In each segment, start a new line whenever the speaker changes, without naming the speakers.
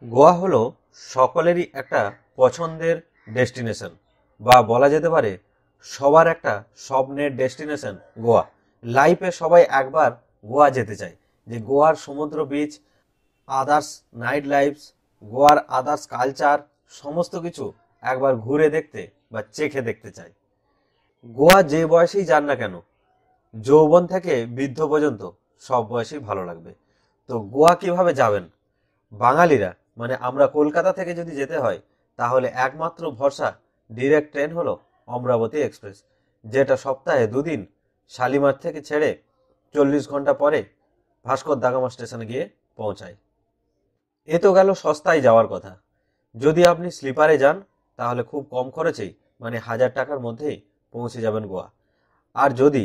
গোয়া হলো সকলেরই একটা পছন্দের ডেস্টিনেশন, বা বলা যেতে পারে সবার একটা স্বপ্নের ডেস্টিনেশন গোয়া। লাইফে সবাই একবার গোয়া যেতে চায়, যে গোয়ার সমুদ্র বিচ, আদার্স নাইট লাইফস, গোয়ার আদার্স কালচার, সমস্ত কিছু একবার ঘুরে দেখতে বা চেখে দেখতে চায়। গোয়া যে বয়সেই যান না কেন, যৌবন থেকে বৃদ্ধ পর্যন্ত সব বয়সেই ভালো লাগবে। তো গোয়া কিভাবে যাবেন? বাঙালিরা মানে আমরা কলকাতা থেকে যদি যেতে হয়, তাহলে একমাত্র ভরসা ডিরেক্ট ট্রেন হলো অমরাবতী এক্সপ্রেস, যেটা সপ্তাহে দুদিন শালিমার থেকে ছেড়ে 40 ঘন্টা পরে ভাস্কর দা গামা স্টেশনে গিয়ে পৌঁছায়। এ তো গেল সস্তায় যাওয়ার কথা। যদি আপনি স্লিপারে যান, তাহলে খুব কম খরচেই মানে 1000 টাকার মধ্যেই পৌঁছে যাবেন গোয়া। আর যদি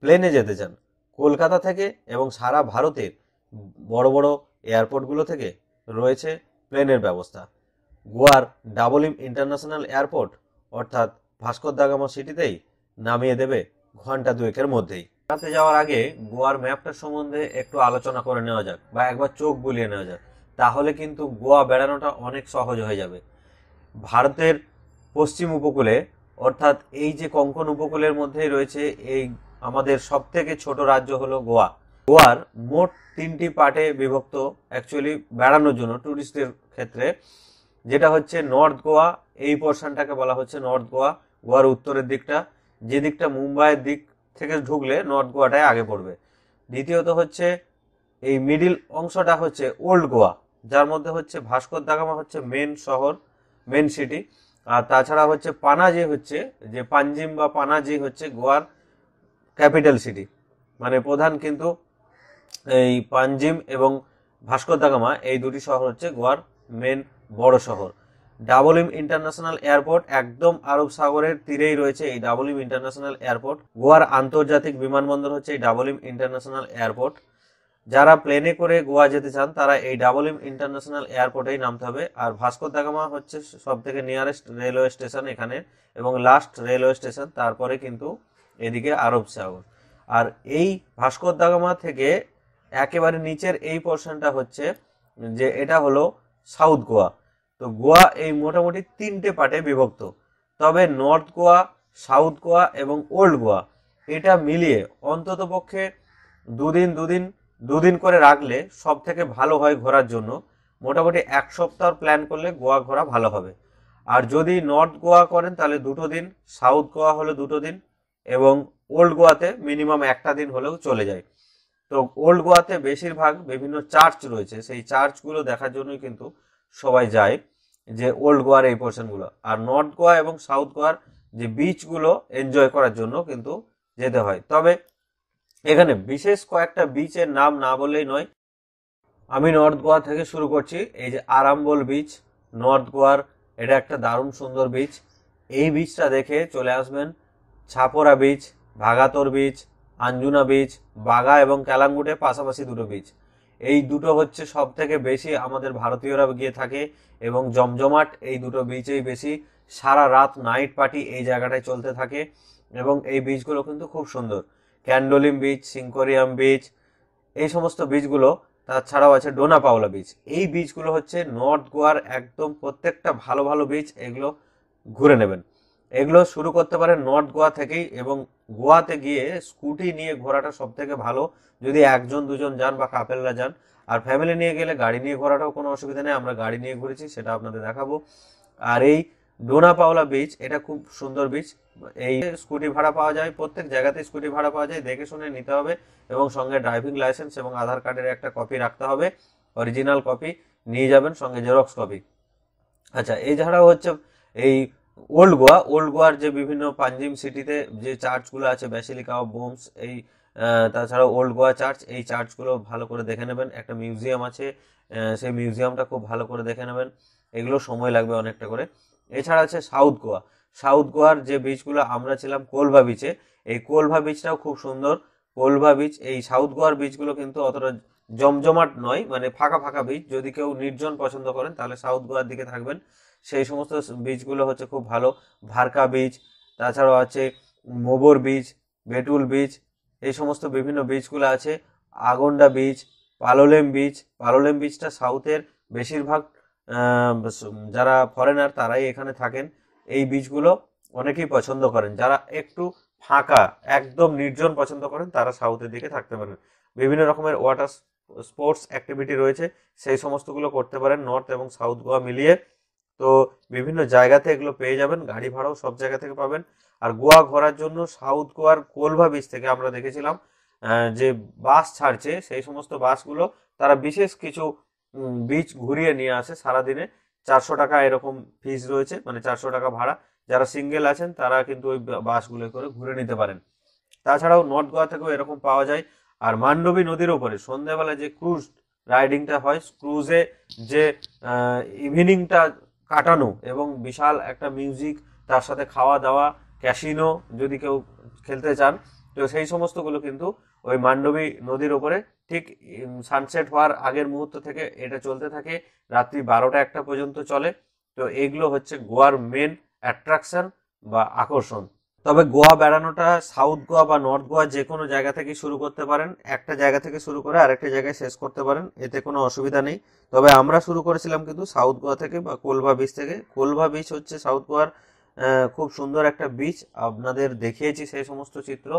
প্লেনে যেতে চান, কলকাতা থেকে এবং সারা ভারতের বড় বড় এয়ারপোর্টগুলো থেকে রয়েছে প্লেনের ব্যবস্থা। গোয়ার ডাবলিম ইন্টারন্যাশনাল এয়ারপোর্ট অর্থাৎ ভাস্কর দা গামা সিটিতেই নামিয়ে দেবে ঘন্টা দুয়েকের মধ্যেই। বেড়াতে যাওয়ার আগে গোয়ার ম্যাপটার সম্বন্ধে একটু আলোচনা করে নেওয়া যাক, বা একবার চোখ বুলিয়ে নেওয়া যাক, তাহলে কিন্তু গোয়া বেড়ানোটা অনেক সহজ হয়ে যাবে। ভারতের পশ্চিম উপকূলে, অর্থাৎ এই যে কোঙ্কণ উপকূলের মধ্যেই রয়েছে এই আমাদের সব থেকে ছোট রাজ্য হলো গোয়া। গোয়ার মোট 3টি পার্টে বিভক্ত অ্যাকচুয়ালি বেড়ানোর জন্য ট্যুরিস্টদের ক্ষেত্রে। যেটা হচ্ছে নর্থ গোয়া, এই পোর্শনটাকে বলা হচ্ছে নর্থ গোয়া, গোয়ার উত্তরের দিকটা, যে দিকটা মুম্বাইয়ের দিক থেকে ঢুকলে নর্থ গোয়াটাই আগে পড়বে। দ্বিতীয়ত হচ্ছে এই মিডিল অংশটা হচ্ছে ওল্ড গোয়া, যার মধ্যে হচ্ছে ভাস্কর দা গামা হচ্ছে মেন শহর, মেন সিটি। আর তাছাড়া হচ্ছে পানাজি, হচ্ছে যে পাঞ্জিম বা পানাজি হচ্ছে গোয়ার ক্যাপিটাল সিটি, মানে প্রধান। কিন্তু এই পাঞ্জিম এবং ভাস্কর দা গামা এই দুটি শহর হচ্ছে গোয়ার মেন বড় শহর। ডাবলিম ইন্টারন্যাশনাল এয়ারপোর্ট একদম আরব সাগরের তীরেই রয়েছে এই ডাবলিম ইন্টারন্যাশনাল এয়ারপোর্ট। গোয়ার আন্তর্জাতিক বিমানবন্দর হচ্ছে এই ডাবলিম ইন্টারন্যাশনাল এয়ারপোর্ট। যারা প্লেনে করে গোয়া যেতে চান, তারা এই ডাবলিম ইন্টারন্যাশনাল এয়ারপোর্টেই নামতে হবে। আর ভাস্কর দা গামা হচ্ছে সব থেকে নিয়ারেস্ট রেলওয়ে স্টেশন এখানে, এবং লাস্ট রেলওয়ে স্টেশন, তারপরে কিন্তু এদিকে আরব সাগর। আর এই ভাস্কর দা গামা থেকে একেবারে নিচের এই পোর্শনটা হচ্ছে যে এটা হলো সাউথ গোয়া। তো গোয়া এই মোটামুটি 3টে পার্টে বিভক্ত। তবে নর্থ গোয়া, সাউথ গোয়া এবং ওল্ড গোয়া এটা মিলিয়ে অন্তত পক্ষে দুদিন দুদিন দুদিন করে রাখলে সব থেকে ভালো হয় ঘোরার জন্য। মোটামুটি 1 সপ্তাহ প্ল্যান করলে গোয়া ঘোরা ভালো হবে। আর যদি নর্থ গোয়া করেন তাহলে 2টো দিন, সাউথ গোয়া হলে 2টো দিন, এবং ওল্ড গোয়াতে মিনিমাম 1টা দিন হলেও চলে যায়। তো ওল্ড গোয়াতে বেশিরভাগ বিভিন্ন চার্চ রয়েছে, সেই চার্চগুলো দেখার জন্যই কিন্তু সবাই যায়, যে ওল্ড গোয়ার এই পোর্শনগুলো। আর নর্থ গোয়া এবং সাউথ গোয়ার যে বিচগুলো এনজয় করার জন্য কিন্তু যেতে হয়। তবে এখানে বিশেষ কয়েকটা বিচের নাম না বললেই নয়। আমি নর্থ গোয়া থেকে শুরু করছি। এই যে আরাম্বল বিচ, নর্থ গোয়ার এটা একটা দারুণ সুন্দর বিচ। এই বিচটা দেখে চলে আসবেন Chhapra beach, ভাগাতর beach, Anjuna beach, বাগা এবং ক্যালাঙ্গুটে পাশাপাশি 2টো বিচ। এই দুটো হচ্ছে সব থেকে বেশি আমাদের ভারতীয়রা গিয়ে থাকে, এবং জমজমাট এই 2টো বিচেই বেশি। সারা রাত নাইট পার্টি এই জায়গাটায় চলতে থাকে, এবং এই বিচগুলো কিন্তু খুব সুন্দর। ক্যান্ডোলিম বিচ, সিঙ্কোরিয়াম বিচ, এই সমস্ত বিচগুলো। তাছাড়াও আছে ডোনা পাওলা বিচ। এই বিচগুলো হচ্ছে নর্থ গোয়ার একদম প্রত্যেকটা ভালো ভালো বিচ, এগুলো ঘুরে নেবেন। এগুলো শুরু করতে পারেন নর্থ গোয়া থেকেই, এবং গোয়াতে গিয়ে স্কুটি নিয়ে ঘোরাটা সব থেকে ভালো যদি 1-2জন যান বা কাপেলরা যান। আর ফ্যামিলি নিয়ে গেলে গাড়ি নিয়ে ঘোরাটাও কোনো অসুবিধা নেই, আমরা গাড়ি নিয়ে ঘুরেছি, সেটা আপনাদের দেখাবো। আর এই ডোনা পাওলা বিচ এটা খুব সুন্দর বিচ। এই স্কুটি ভাড়া পাওয়া যায়, প্রত্যেক জায়গাতে স্কুটি ভাড়া পাওয়া যায়, দেখে শুনে নিতে হবে, এবং সঙ্গে ড্রাইভিং লাইসেন্স এবং আধার কার্ডের একটা কপি রাখতে হবে, অরিজিনাল কপি নিয়ে যাবেন, সঙ্গে জেরক্স কপি। আচ্ছা, এই ছাড়াও হচ্ছে এই ওল্ড গোয়া, ওল্ড গোয়ার যে বিভিন্ন পাঞ্জিম সিটিতে যে চার্চগুলো আছে, ব্যাসিলিকা অফ বোমস, এই তাছাড়া ওল্ড গোয়া চার্চ, এই চার্চগুলো ভালো করে দেখে নেবেন। একটা মিউজিয়াম আছে, সেই মিউজিয়ামটা খুব ভালো করে দেখে নেবেন। এগুলো সময় লাগবে অনেকটা করে। এছাড়া আছে সাউথ গোয়া। সাউথ গোয়ার যে বিচগুলো, আমরা ছিলাম কোলভা বিচে, এই কোলভা বিচটাও খুব সুন্দর। কোলভা বিচ, এই সাউথ গোয়ার বিচগুলো কিন্তু অতটা জমজমাট নয়, মানে ফাঁকা ফাঁকা বিচ। যদি কেউ নির্জন পছন্দ করেন তাহলে সাউথ গোয়ার দিকে থাকবেন। সেই সমস্ত বিচগুলো হচ্ছে খুব ভালো। ভারকা বিচ, তাছাড়াও আছে মোবর বিচ, বেটুল বিচ, এই সমস্ত বিভিন্ন বিচগুলো আছে। আগন্ডা বিচ, পালোলেম বিচ। পালোলেম বিচটা সাউথের বেশিরভাগ যারা ফরেনার তারাই এখানে থাকেন। এই বিচগুলো অনেকেই পছন্দ করেন। যারা একটু ফাঁকা একদম নির্জন পছন্দ করেন তারা সাউথের দিকে থাকতে পারেন। বিভিন্ন রকমের ওয়াটার স্পোর্টস অ্যাক্টিভিটি রয়েছে, সেই সমস্তগুলো করতে পারেন নর্থ এবং সাউথ গোয়া মিলিয়ে। তো বিভিন্ন জায়গাতে এগুলো পেয়ে যাবেন, গাড়ি ভাড়াও সব জায়গা থেকে পাবেন। আর গোয়া ঘোরার জন্য সাউথ গোয়ার কোলভা বিচ থেকে আমরা দেখেছিলাম যে বাস ছাড়ছে, সেই সমস্ত বাসগুলো তারা বিশেষ কিছু বিচ ঘুরিয়ে নিয়ে আসে সারাদিনে। 400 টাকা এরকম ফিস রয়েছে, মানে 400 টাকা ভাড়া। যারা সিঙ্গেল আছেন তারা কিন্তু ওই বাসগুলো করে ঘুরে নিতে পারেন। তাছাড়াও নর্থ গোয়া থেকেও এরকম পাওয়া যায়। আর মান্ডবী নদীর ওপরে সন্ধ্যাবেলা যে ক্রুজ রাইডিংটা হয়, ক্রুজে যে ইভিনিংটা কাটানো এবং বিশাল একটা মিউজিক, তার সাথে খাওয়া দাওয়া, ক্যাসিনো যদি কেউ খেলতে চান, তো সেই সমস্তগুলো কিন্তু ওই মান্ডবী নদীর ওপরে ঠিক সানসেট হওয়ার আগের মুহূর্ত থেকে এটা চলতে থাকে, রাত্রি 12টা-1টা পর্যন্ত চলে। তো এগুলো হচ্ছে গোয়ার মেন অ্যাট্রাকশন বা আকর্ষণ। তবে গোয়া বেড়ানোটা সাউথ গোয়া বা নর্থ গোয়া যে কোনো জায়গা থেকে শুরু করতে পারেন, একটা জায়গা থেকে শুরু করে আরেকটা জায়গায় শেষ করতে পারেন, এতে কোনো অসুবিধা নেই। তবে আমরা শুরু করেছিলাম কিন্তু সাউথ গোয়া থেকে বা কোলভা বিচ থেকে। কোলভা বিচ হচ্ছে সাউথ গোয়ার খুব সুন্দর একটা বিচ, আপনাদের দেখিয়েছি সেই সমস্ত চিত্র।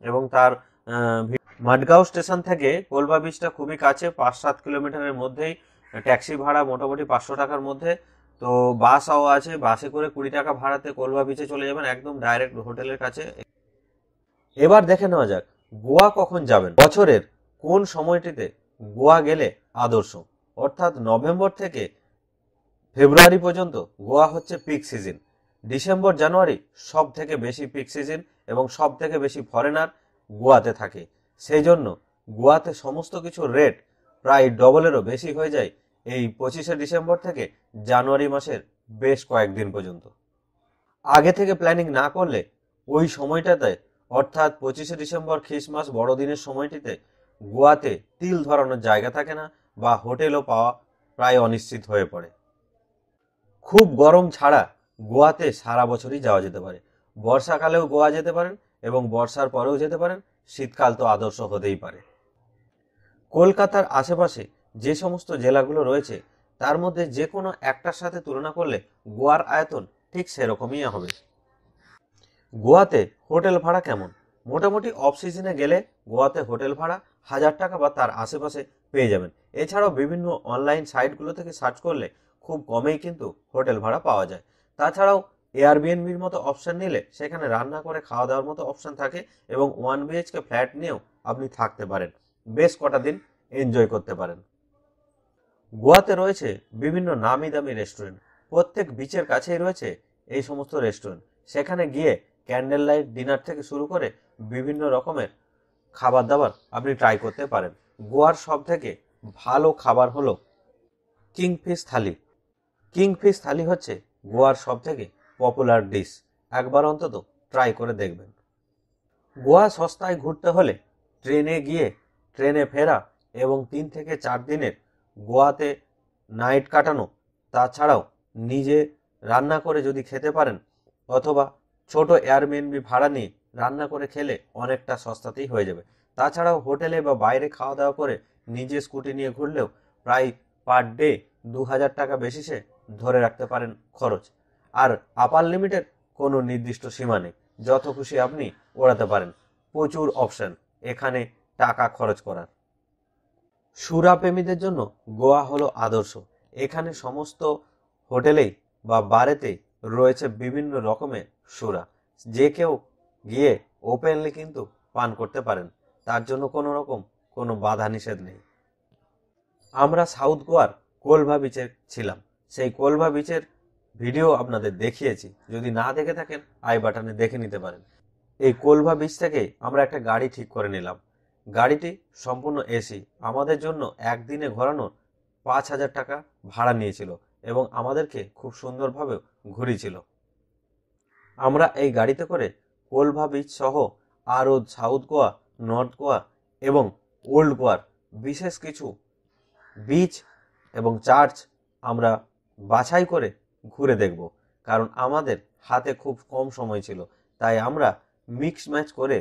এবং তার মাডগাঁও স্টেশন থেকে কোলভা বিচটা খুবই কাছে, 5-7 কিলোমিটারের মধ্যেই। ট্যাক্সি ভাড়া মোটামুটি 500 টাকার মধ্যে। তো বাসও আছে, বাসে করে 20 টাকা ভাড়াতে কোলভা বিচে চলে যাবেন, একদম ডাইরেক্ট হোটেলের কাছে। এবার দেখে নেওয়া যাক গোয়া কখন যাবেন, বছরের কোন সময়টিতে গোয়া গেলে আদর্শ। অর্থাৎ নভেম্বর থেকে ফেব্রুয়ারি পর্যন্ত গোয়া হচ্ছে পিক সিজন। ডিসেম্বর জানুয়ারি সব থেকে বেশি পিক সিজন এবং সব থেকে বেশি ফরেনার গোয়াতে থাকে। সেই জন্য গোয়াতে সমস্ত কিছুর রেট প্রায় ডবলেরও বেশি হয়ে যায় এই 25শে ডিসেম্বর থেকে জানুয়ারি মাসের বেশ কয়েকদিন পর্যন্ত। আগে থেকে প্ল্যানিং না করলে ওই সময়টাতে, অর্থাৎ 25শে ডিসেম্বর খ্রিসমাস বড়দিনের সময়টিতে গোয়াতে তিল ধরানোর জায়গা থাকে না বা হোটেলও পাওয়া প্রায় অনিশ্চিত হয়ে পড়ে। খুব গরম ছাড়া গোয়াতে সারা বছরই যাওয়া যেতে পারে। বর্ষাকালেও গোয়া যেতে পারেন এবং বর্ষার পরেও যেতে পারেন, শীতকাল তো আদর্শ হতেই পারে। কলকাতার আশেপাশে যে সমস্ত জেলাগুলো রয়েছে তার মধ্যে যে কোনো একটার সাথে তুলনা করলে গোয়ার আয়তন ঠিক সেরকমই হবে। গোয়াতে হোটেল ভাড়া কেমন? মোটামুটি অফ সিজনে গেলে গোয়াতে হোটেল ভাড়া 1000 টাকা বা তার আশেপাশে পেয়ে যাবেন। এছাড়াও বিভিন্ন অনলাইন সাইটগুলো থেকে সার্চ করলে খুব কমেই কিন্তু হোটেল ভাড়া পাওয়া যায়। তাছাড়াও এয়ারবিএনবির মতো অপশন নিলে সেখানে রান্না করে খাওয়া দাওয়ার মতো অপশন থাকে এবং 1 BHK ফ্ল্যাট নিয়েও আপনি থাকতে পারেন, বেশ কটা দিন এনজয় করতে পারেন। গোয়াতে রয়েছে বিভিন্ন নামি দামি রেস্টুরেন্ট, প্রত্যেক বিচের কাছেই রয়েছে এই সমস্ত রেস্টুরেন্ট। সেখানে গিয়ে ক্যান্ডেল লাইট ডিনার থেকে শুরু করে বিভিন্ন রকমের খাবার দাবার আপনি ট্রাই করতে পারেন। গোয়ার সব থেকে ভালো খাবার হলো কিংফিশ থালি। কিংফিশ থালি হচ্ছে গোয়ার সব থেকে পপুলার ডিশ, একবার অন্তত ট্রাই করে দেখবেন। গোয়া সস্তায় ঘুরতে হলে ট্রেনে গিয়ে ট্রেনে ফেরা এবং 3 থেকে 4 দিনের গোয়াতে নাইট কাটানো, তাছাড়াও নিজে রান্না করে যদি খেতে পারেন অথবা ছোট এয়ারবিএনবি ভাড়া নিয়ে রান্না করে খেলে অনেকটা সস্তাতেই হয়ে যাবে। তাছাড়াও হোটেলে বা বাইরে খাওয়া দাওয়া করে নিজে স্কুটি নিয়ে ঘুরলেও প্রায় পার ডে 2000 টাকা বেশিসে ধরে রাখতে পারেন খরচ। আর আপার লিমিটের কোনো নির্দিষ্ট সীমা নেই, যত খুশি আপনি ওড়াতে পারেন, প্রচুর অপশন এখানে টাকা খরচ করার। সুরা প্রেমীদের জন্য গোয়া হলো আদর্শ। এখানে সমস্ত হোটেলেই বা বারেতেই রয়েছে বিভিন্ন রকমের সুরা, যে কেউ গিয়ে ওপেনলি কিন্তু পান করতে পারেন, তার জন্য কোনো বাধা নিষেধ নেই। আমরা সাউথ গোয়ার কোলভা বিচে ছিলাম, সেই কোলভা বিচের ভিডিও আপনাদের দেখিয়েছি, যদি না দেখে থাকেন আই বাটনে দেখে নিতে পারেন। এই কোলভা বিচ থেকে আমরা একটা গাড়ি ঠিক করে নিলাম। গাড়িটি সম্পূর্ণ এসি, আমাদের জন্য একদিনে ঘোরানোর 5000 টাকা ভাড়া নিয়েছিল এবং আমাদেরকে খুব সুন্দরভাবে ঘুরিয়েছিল। আমরা এই গাড়িতে করে কোলভা বিচ সহ আরও সাউথ গোয়া, নর্থ গোয়া এবং ওল্ড গোয়ার বিশেষ কিছু বিচ এবং চার্চ আমরা বাছাই করে ঘুরে দেখব, কারণ আমাদের হাতে খুব কম সময় ছিল। তাই আমরা মিক্স ম্যাচ করে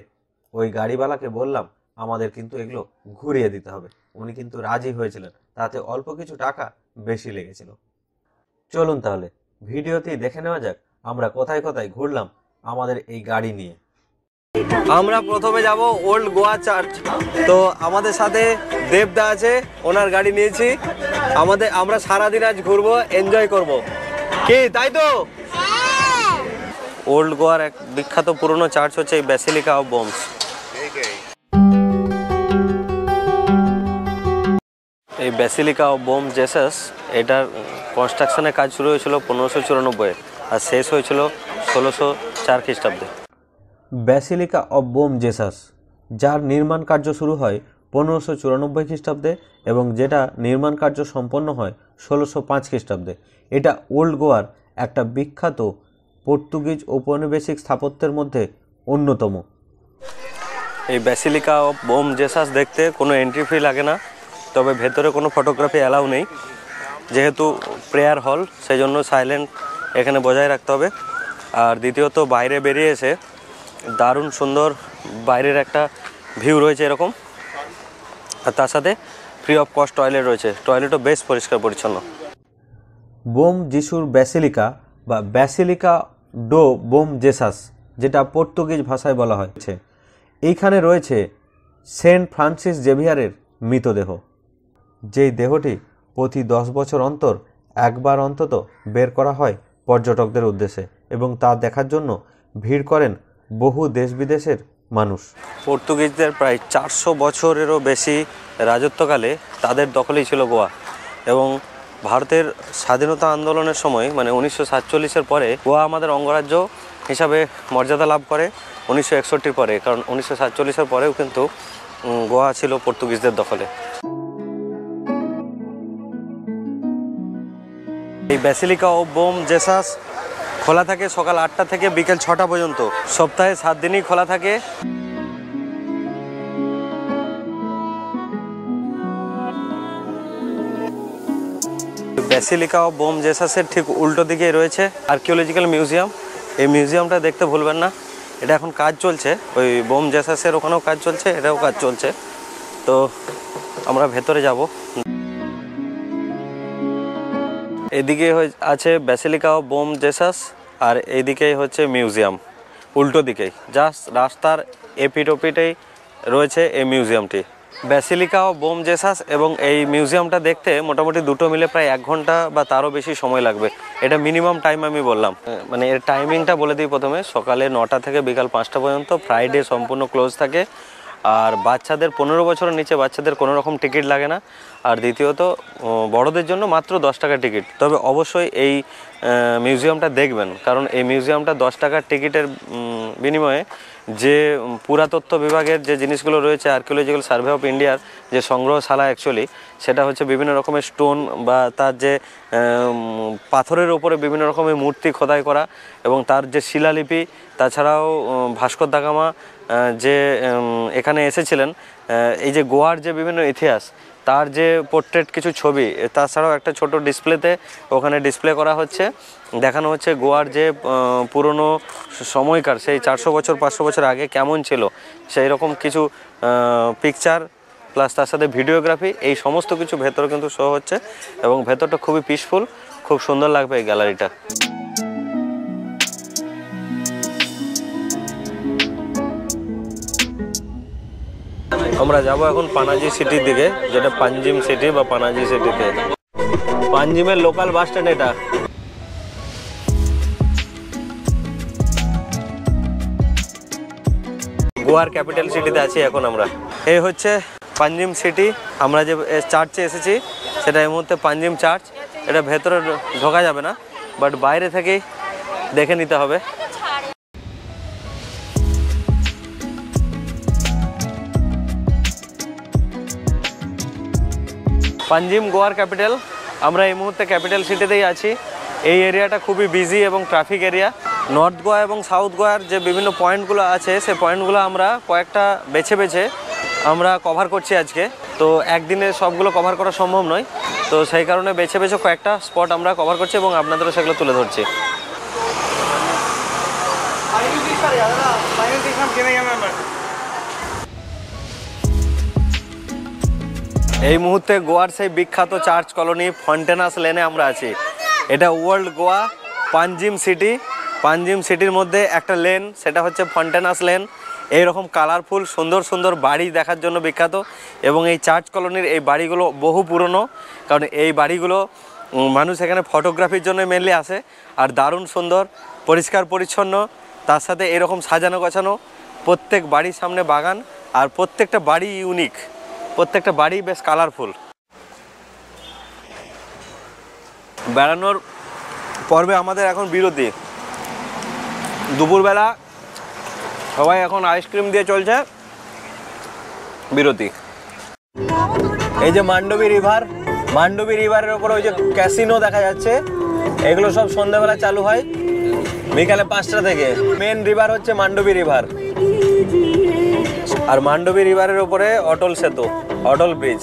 ওই গাড়িওয়ালাকে বললাম আমাদের কিন্তু এগুলো ঘুরিয়ে দিতে হবে। উনি কিন্তু রাজি হয়েছিলেন, তাতে অল্প কিছু টাকা বেশি লেগেছিল। চলুন তাহলে ভিডিওতেই দেখে নেওয়া যাক আমরা কোথায় কোথায় ঘুরলাম আমাদের এই গাড়ি নিয়ে।
আমরা প্রথমে যাব ওল্ড গোয়া চার্চ। তো আমাদের সাথে দেবদা আছে, ওনার গাড়ি নিয়েছি। আমরা সারাদিন আজ ঘুরবো, এনজয় করব, কি তাই তো? ওল্ড গোয়ার এক বিখ্যাত পুরনো চার্চ হচ্ছে এই ব্যাসিলিকা অফ বমস। এই ব্যাসিলিকা অফ বম জেসাস, এটার কনস্ট্রাকশনের কাজ শুরু হয়েছিল 1594 আর শেষ হয়েছিল 1604 খ্রিস্টাব্দে।
ব্যাসিলিকা অফ বোম জেসাস, যার নির্মাণ কার্য শুরু হয় 1594 খ্রিস্টাব্দে এবং যেটা নির্মাণ কার্য সম্পন্ন হয় 1605 খ্রিস্টাব্দে। এটা ওল্ড গোয়ার একটা বিখ্যাত পর্তুগিজ ঔপনিবেশিক স্থাপত্যের মধ্যে অন্যতম।
এই ব্যাসিলিকা অফ বোম জেসাস দেখতে কোনো এন্ট্রি ফি লাগে না, তবে ভেতরে কোনো ফটোগ্রাফি অ্যালাউ নেই। যেহেতু প্রেয়ার হল, সেই জন্য সাইলেন্ট এখানে বজায় রাখতে হবে। আর দ্বিতীয়ত বাইরে বেরিয়ে এসে দারুণ সুন্দর বাইরের একটা ভিউ রয়েছে এরকম। আর তার সাথে ফ্রি অফ কস্ট টয়লেট রয়েছে, টয়লেটও বেশ পরিষ্কার পরিচ্ছন্ন।
বোম যিশুর ব্যাসিলিকা বা ব্যাসিলিকা ডো বোম জেসাস, যেটা পর্তুগিজ ভাষায় বলা হয়েছে, এইখানে রয়েছে সেন্ট ফ্রান্সিস জেভিয়ারের মৃতদেহ, যেই দেহটি প্রতি 10 বছর অন্তর একবার অন্তত বের করা হয় পর্যটকদের উদ্দেশ্যে এবং তা দেখার জন্য ভিড় করেন বহু দেশ বিদেশের মানুষ।
পর্তুগিজদের প্রায় 400 বছরেরও বেশি রাজত্বকালে তাদের দখলেই ছিল গোয়া, এবং ভারতের স্বাধীনতা আন্দোলনের সময় মানে 1947-এর পরে গোয়া আমাদের অঙ্গরাজ্য হিসাবে মর্যাদা লাভ করে 1961-র পরে, কারণ 1947-এর পরেও কিন্তু গোয়া ছিল পর্তুগিজদের দখলে। এই ব্যাসিলিকা অফ বোম জেসাস খোলা থাকে সকাল 8টা থেকে বিকেল 6টা পর্যন্ত, সপ্তাহে 7 দিনই খোলা থাকে। ব্যাসিলিকা অফ বোম জেসাসের ঠিক উল্টো দিকেই রয়েছে আর্কিওলজিক্যাল মিউজিয়াম। এই মিউজিয়ামটা দেখতে ভুলবেন না, এটা এখন কাজ চলছে, ওই বোম জেসাসের ওখানেও কাজ চলছে, এটাও কাজ চলছে। তো আমরা ভেতরে যাব। এদিকে আছে ব্যাসিলিকা অফ বোম জেসাস আর এইদিকেই হচ্ছে মিউজিয়াম, উল্টো দিকেই, জাস্ট রাস্তার এপিটোপিটেই রয়েছে এই মিউজিয়ামটি। ব্যাসিলিকা অফ বোম জেসাস এবং এই মিউজিয়ামটা দেখতে মোটামুটি দুটো মিলে প্রায় 1 ঘন্টা বা তারও বেশি সময় লাগবে। এটা মিনিমাম টাইম আমি বললাম, মানে এর টাইমিংটা বলে দিই প্রথমে। সকালে 9টা থেকে বিকাল 5টা পর্যন্ত, ফ্রাইডে সম্পূর্ণ ক্লোজ থাকে। আর বাচ্চাদের 15 বছরের নিচে বাচ্চাদের কোনো রকম টিকিট লাগে না। আর দ্বিতীয়ত বড়দের জন্য মাত্র 10 টাকা টিকিট। তবে অবশ্যই এই মিউজিয়ামটা দেখবেন, কারণ এই মিউজিয়ামটা 10 টাকার টিকিটের বিনিময়ে যে পুরাতত্ত্ব বিভাগের যে জিনিসগুলো রয়েছে, আর্কিওলজিক্যাল সার্ভে অফ ইন্ডিয়ার যে সংগ্রহশালা অ্যাকচুয়ালি, সেটা হচ্ছে বিভিন্ন রকমের স্টোন বা তার যে পাথরের ওপরে বিভিন্ন রকমের মূর্তি খোদাই করা এবং তার যে শিলালিপি, তাছাড়াও ভাস্কর দা গামা যে এখানে এসেছিলেন, এই যে গোয়ার যে বিভিন্ন ইতিহাস, তার যে পোর্ট্রেট কিছু ছবি, তাছাড়াও একটা ছোট ডিসপ্লেতে ওখানে ডিসপ্লে করা হচ্ছে, দেখানো হচ্ছে গোয়ার যে পুরনো সময়কার, সেই 400 বছর 500 বছর আগে কেমন ছিল, সেই রকম কিছু পিকচার প্লাস তার সাথে ভিডিওগ্রাফি, এই সমস্ত কিছু ভেতরে কিন্তু শো হচ্ছে এবং ভেতরটা খুবই পিসফুল, খুব সুন্দর লাগবে এই গ্যালারিটা। আমরা যাব এখন পানাজি সিটির দিকে, যেটা পাঞ্জিম সিটি বা পানাজি সিটিতে। পাঞ্জিমের লোকাল বাস স্ট্যান্ড এটা। গোয়ার ক্যাপিটাল সিটিতে আছি এখন আমরা। এই হচ্ছে পাঞ্জিম সিটি। আমরা যে চার্চে এসেছি সেটা এই মুহূর্তে পাঞ্জিম চার্চ। এটা ভেতরে ঢোকা যাবে না, বাট বাইরে থেকেই দেখে নিতে হবে। পাঞ্জিম গোয়ার ক্যাপিটাল। আমরা এই মুহূর্তে ক্যাপিটাল সিটিতেই আছি। এই এরিয়াটা খুবই বিজি এবং ট্রাফিক এরিয়া। নর্থ গোয়া এবং সাউথ গোয়ার যে বিভিন্ন পয়েন্টগুলো আছে, সেই পয়েন্টগুলো আমরা কয়েকটা বেছে বেছে আমরা কভার করছি আজকে। তো একদিনে সবগুলো কভার করা সম্ভব নয়, তো সেই কারণে বেছে বেছে কয়েকটা স্পট আমরা কভার করছি এবং আপনাদেরও সেগুলো তুলে ধরছি। এই মুহূর্তে গোয়ার সেই বিখ্যাত চার্চ কলোনি ফন্টেনাস লেনে আমরা আছি। এটা ওল্ড গোয়া পাঞ্জিম সিটি। পাঞ্জিম সিটির মধ্যে একটা লেন, সেটা হচ্ছে ফন্টেনাস লেন। এইরকম কালারফুল সুন্দর সুন্দর বাড়ি দেখার জন্য বিখ্যাত। এবং এই চার্চ কলোনির এই বাড়িগুলো বহু পুরনো, কারণ এই বাড়িগুলো মানুষ এখানে ফটোগ্রাফির জন্য মেনলি আসে। আর দারুণ সুন্দর, পরিষ্কার পরিচ্ছন্ন, তার সাথে এরকম সাজানো গোছানো, প্রত্যেক বাড়ির সামনে বাগান, আর প্রত্যেকটা বাড়ি ইউনিক, প্রত্যেকটা বাড়ি বেশ কালারফুল। বেড়ানোর পর্বে আমাদের এখন বিরতি। দুপুরবেলা সবাই এখন আইসক্রিম দিয়ে চলছে, বিরতি। এই যে মান্ডবী রিভার, মান্ডবী রিভারের ওপরে ওই যে ক্যাসিনো দেখা যাচ্ছে, এগুলো সব সন্ধ্যাবেলা চালু হয় বিকালে 5টা থেকে। মেন রিভার হচ্ছে মান্ডবী রিভার, আর মান্ডবী রিভারের উপরে অটল সেতু, অটল ব্রিজ।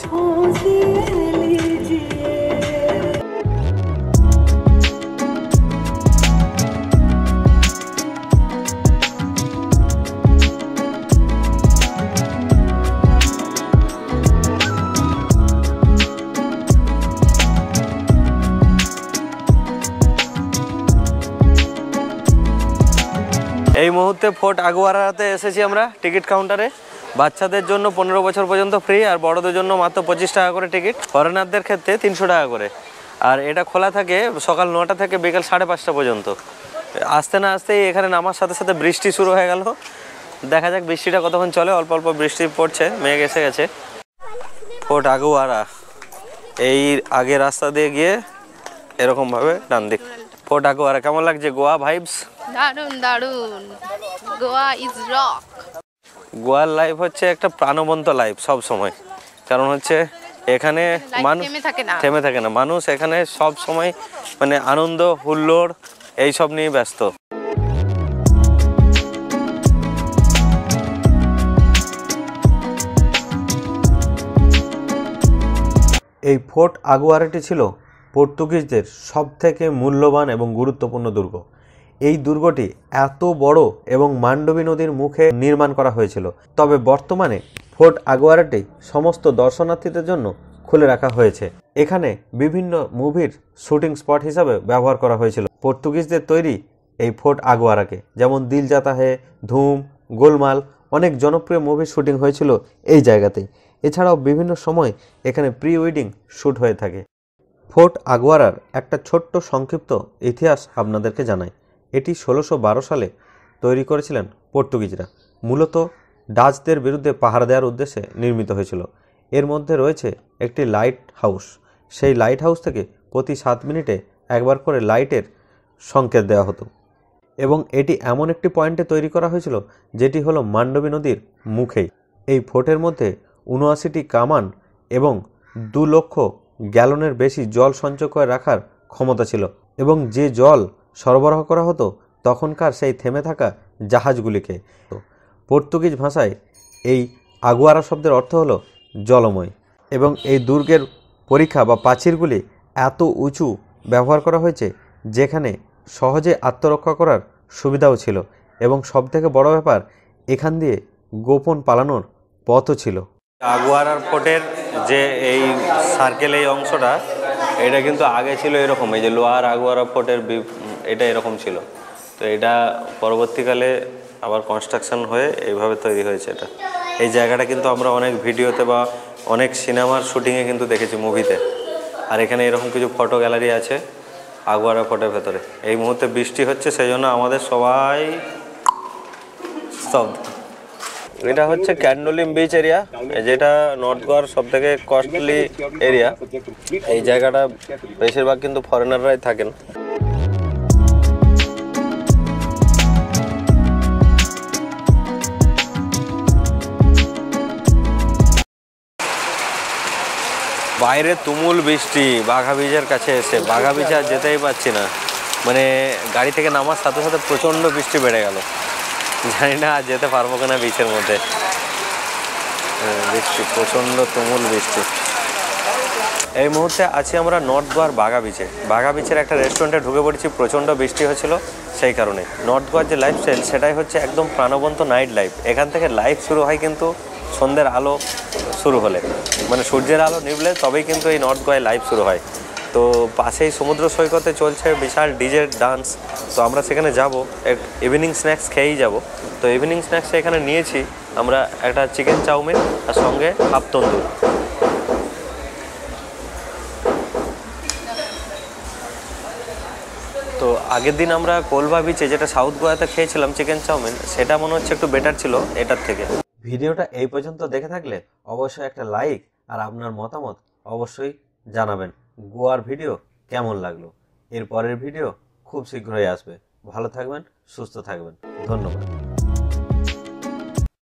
এই মুহূর্তে ফোর্ট আগুয়ারাতে এসেছি আমরা টিকিট কাউন্টারে। বাচ্চাদের জন্য 15 বছর পর্যন্ত ফ্রি, আর বড়দের জন্য মাত্র 25 টাকা করে টিকিট। ফরেনারদের ক্ষেত্রে 300 টাকা করে। আর এটা খোলা থাকে সকাল 9টা থেকে বিকাল 5:30 পর্যন্ত। আসতে না আসতেই এখানে নামার সাথে সাথে বৃষ্টি শুরু হয়ে গেল। দেখা যাক বৃষ্টিটা কতক্ষণ চলে। অল্প অল্প বৃষ্টি পড়ছে, মেঘ এসে গেছে। ফোর্ট আগুয়ারা, এই আগে রাস্তা দিয়ে গিয়ে এরকমভাবে ডান দিক। ফোর্ট আগুয়ারা কেমন লাগছে? গোয়া ভাইবস
দারুন দারুন, গোয়া ইজ রক।
গোয়ার লাইফ হচ্ছে একটা প্রাণবন্ত লাইফ সব সময়, কারণ হচ্ছে এখানে মানুষ থেমে থাকে না। মানুষ এখানে সব সময় মানে আনন্দ হুল্লোড় এইসব নিয়ে ব্যস্ত।
এই ফোর্ট আগুয়ারাটি ছিল পর্তুগিজদের সবথেকে মূল্যবান এবং গুরুত্বপূর্ণ দুর্গ। এই দুর্গটি এত বড় এবং মান্ডবী নদীর মুখে নির্মাণ করা হয়েছিল। তবে বর্তমানে ফোর্ট আগুয়ারাটি সমস্ত দর্শনার্থীদের জন্য খুলে রাখা হয়েছে। এখানে বিভিন্ন মুভির শুটিং স্পট হিসাবে ব্যবহার করা হয়েছিল পর্তুগিজদের তৈরি এই ফোর্ট আগুয়ারাকে। যেমন দিল জাতা হে, ধুম, গোলমাল, অনেক জনপ্রিয় মুভির শুটিং হয়েছিল এই জায়গাতেই। এছাড়াও বিভিন্ন সময় এখানে প্রি ওয়েডিং শ্যুট হয়ে থাকে। ফোর্ট আগুয়ারার একটা ছোট্ট সংক্ষিপ্ত ইতিহাস আপনাদেরকে জানাই। এটি 1612 সালে তৈরি করেছিলেন পর্তুগিজরা। মূলত ডাচদের বিরুদ্ধে পাহারা দেওয়ার উদ্দেশ্যে নির্মিত হয়েছিল। এর মধ্যে রয়েছে একটি লাইট হাউস। সেই লাইট হাউস থেকে প্রতি 7 মিনিটে একবার করে লাইটের সংকেত দেওয়া হতো। এবং এটি এমন একটি পয়েন্টে তৈরি করা হয়েছিল যেটি হলো মান্ডবী নদীর মুখেই। এই ফোর্টের মধ্যে 79টি কামান এবং 2 লক্ষ গ্যালনের বেশি জল সঞ্চয় করে রাখার ক্ষমতা ছিল। এবং যে জল সরবরাহ করা হতো তখনকার সেই থেমে থাকা জাহাজগুলিকে। পর্তুগিজ ভাষায় এই আগুয়ারা শব্দের অর্থ হলো জলময়। এবং এই দুর্গের পরীক্ষা বা প্রাচীরগুলি এত উঁচু ব্যবহার করা হয়েছে যেখানে সহজে আত্মরক্ষা করার সুবিধাও ছিল। এবং সবথেকে বড় ব্যাপার, এখান দিয়ে গোপন পালানোর পথও ছিল।
আগুয়ারার ফোর্টের যে এই সার্কেল এই অংশটা, এটা কিন্তু আগে ছিল এরকম। এই যে লোয়ার আগুয়ারা ফোর্টের এটা এরকম ছিল। তো এটা পরবর্তীকালে আবার কনস্ট্রাকশন হয়ে এইভাবে তৈরি হয়েছে এটা। এই জায়গাটা কিন্তু আমরা অনেক ভিডিওতে বা অনেক সিনেমার শুটিংয়ে কিন্তু দেখেছি, মুভিতে। আর এখানে এরকম কিছু ফটো গ্যালারি আছে আগুয়ারা ফোর্টের ভেতরে। এই মুহূর্তে বৃষ্টি হচ্ছে, সেই জন্য আমাদের সবাই স্তব্ধ। এটা হচ্ছে ক্যান্ডোলিম বিচ এরিয়া, যেটা নর্থ গোয়ার সব থেকে কস্টলি এরিয়া। এই জায়গাটা বেশিরভাগ কিন্তু ফরেনাররাই থাকেন। বাইরে তুমুল বৃষ্টি, বাঘা বীচের কাছে এসে। বাঘা বীচ আর যেতেই পারছি না, মানে গাড়ি থেকে নামার সাথে সাথে প্রচণ্ড বৃষ্টি বেড়ে গেল। জানি না আর যেতে পারবো কিনা বিচের মধ্যে। বৃষ্টি, প্রচণ্ড তুমুল বৃষ্টি। এই মুহূর্তে আছি আমরা নর্থ গোয়ার বাঘা বিচে। বাঘা বিচের একটা রেস্টুরেন্টে ঢুকে পড়েছি, প্রচণ্ড বৃষ্টি হচ্ছিল সেই কারণে। নর্থ গোয়ার যে লাইফস্টাইল সেটাই হচ্ছে একদম প্রাণবন্ত নাইট লাইফ। এখান থেকে লাইফ শুরু হয় কিন্তু সন্ধ্যের আলো শুরু হলে, মানে সূর্যের আলো নিভলে তবেই কিন্তু এই নর্থ গোয়ায় লাইফ শুরু হয়। তো পাশেই সমুদ্র সৈকতে চলছে বিশাল ডিজে ডান্স। তো আমরা সেখানে যাব, ইভিনিং স্ন্যাক্স খেয়েই যাব। তো ইভিনিং স্ন্যাক্সে এখানে নিয়েছি আমরা একটা চিকেন চাউমিন আর সঙ্গে হাফ তন্দুর। তো আগের দিন আমরা কোলবা বিচে যেটা সাউথ গোয়াতে খেয়েছিলাম চিকেন চাউমিন, সেটা মনে হচ্ছে একটু বেটার ছিল এটার থেকে।
ভিডিওটা এই পর্যন্ত দেখে থাকলে অবশ্যই একটা লাইক আর আপনার মতামত অবশ্যই জানাবেন। গোয়ার ভিডিও কেমন লাগলো। এর পরের ভিডিও খুব শীঘ্রই আসবে। ভালো থাকবেন, সুস্থ থাকবেন। ধন্যবাদ।